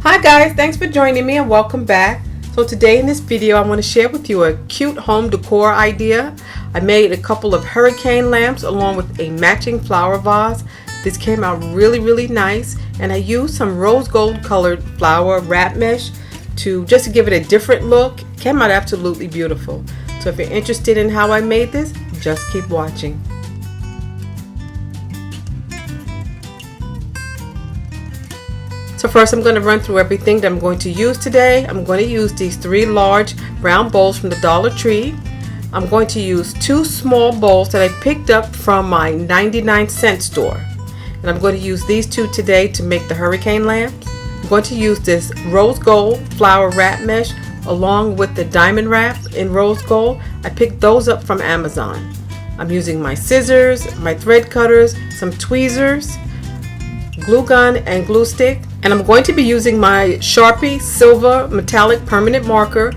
Hi guys, thanks for joining me and welcome back. So today in this video I want to share with you a cute home decor idea. I made a couple of hurricane lamps along with a matching flower vase. This came out really nice, and I used some rose gold colored flower wrap mesh to give it a different look. It came out absolutely beautiful. So if you're interested in how I made this, just keep watching. So first I'm going to run through everything that I'm going to use today. I'm going to use these 3 large brown bowls from the Dollar Tree. I'm going to use 2 small bowls that I picked up from my 99-cent store. And I'm going to use these 2 today to make the hurricane lamps. I'm going to use this rose gold flower wrap mesh along with the diamond wrap in rose gold. I picked those up from Amazon. I'm using my scissors, my thread cutters, some tweezers, glue gun and glue stick, and I'm going to be using my Sharpie silver metallic permanent marker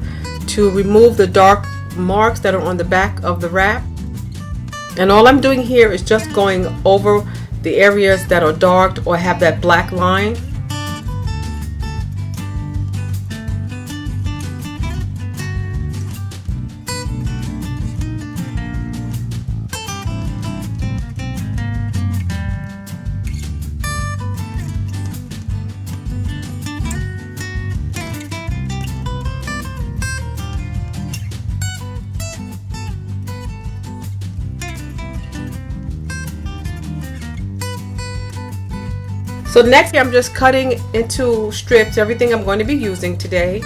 to remove the dark marks that are on the back of the wrap. And all I'm doing here is just going over the areas that are dark or have that black line. So next I'm just cutting into strips everything I'm going to be using today.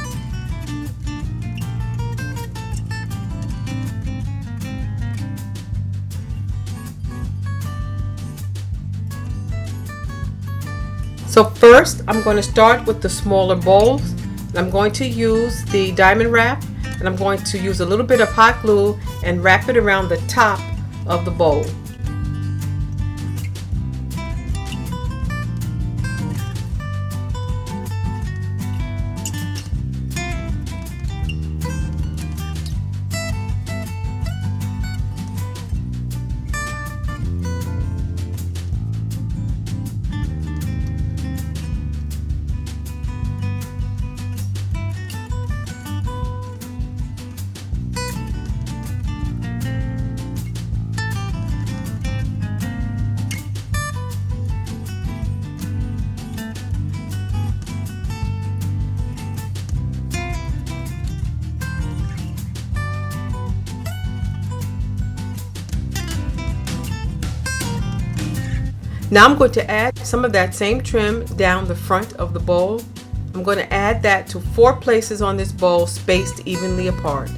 So first I'm going to start with the smaller bowls. I'm going to use the diamond wrap, and I'm going to use a little bit of hot glue and wrap it around the top of the bowl. Now I'm going to add some of that same trim down the front of the bowl. I'm going to add that to 4 places on this bowl, spaced evenly apart.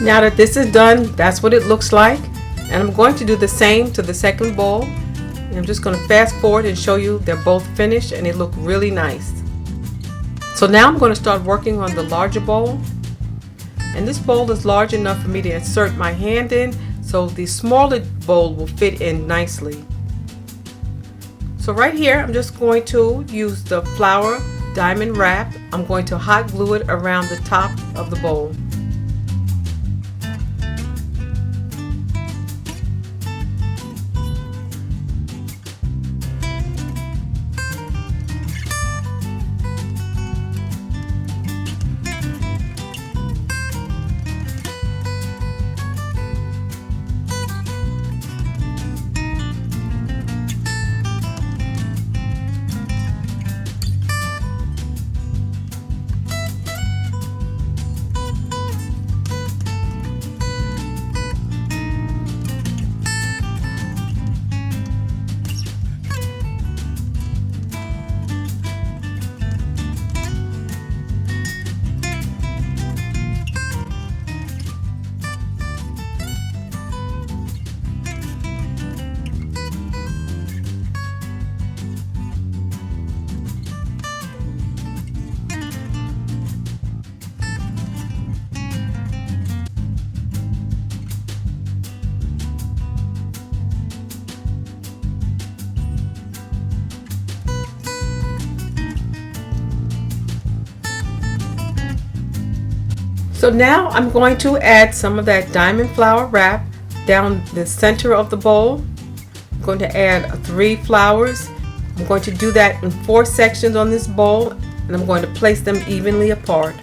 Now that this is done, that's what it looks like. And I'm going to do the same to the second bowl. And I'm just going to fast forward and show you they're both finished and they look really nice. So now I'm going to start working on the larger bowl. And this bowl is large enough for me to insert my hand in, so the smaller bowl will fit in nicely. So right here, I'm just going to use the flour diamond wrap. I'm going to hot glue it around the top of the bowl. So now I'm going to add some of that diamond flower wrap down the center of the bowl. I'm going to add 3 flowers. I'm going to do that in 4 sections on this bowl, and I'm going to place them evenly apart.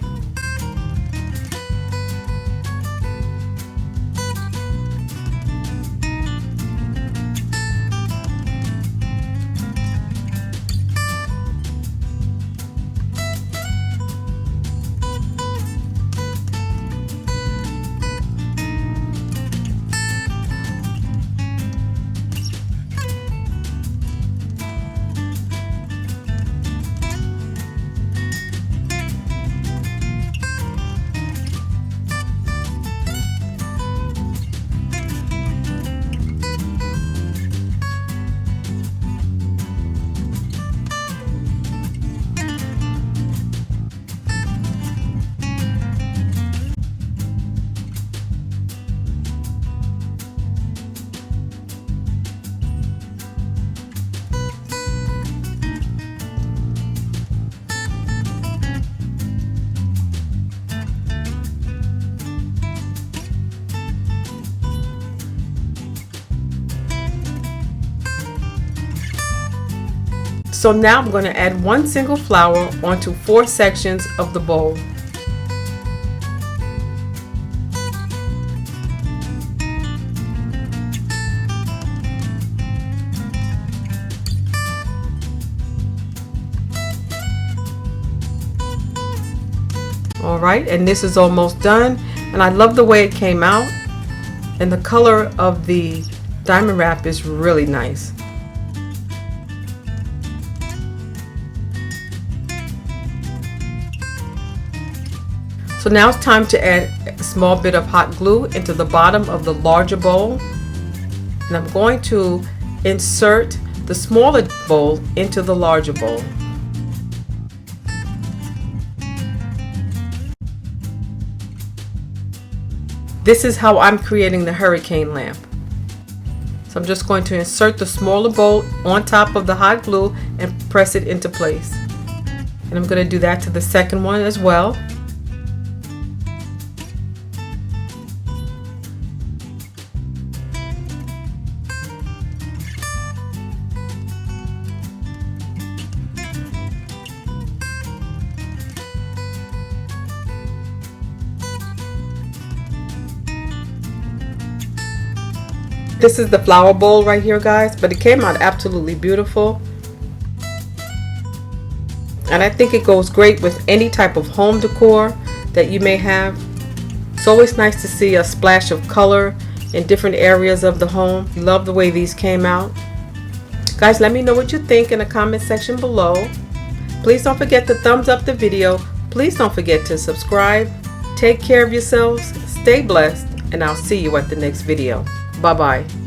So now I'm going to add 1 single flower onto 4 sections of the bowl. Alright, and this is almost done, and I love the way it came out, and the color of the diamond wrap is really nice. So now it's time to add a small bit of hot glue into the bottom of the larger bowl, and I'm going to insert the smaller bowl into the larger bowl. This is how I'm creating the hurricane lamp. So I'm just going to insert the smaller bowl on top of the hot glue and press it into place. And I'm going to do that to the second one as well. This is the flower bowl right here, guys, but it came out absolutely beautiful. And I think it goes great with any type of home decor that you may have. It's always nice to see a splash of color in different areas of the home. Love the way these came out. Guys, let me know what you think in the comment section below. Please don't forget to thumbs up the video. Please don't forget to subscribe. Take care of yourselves, stay blessed, and I'll see you at the next video. Bye-bye.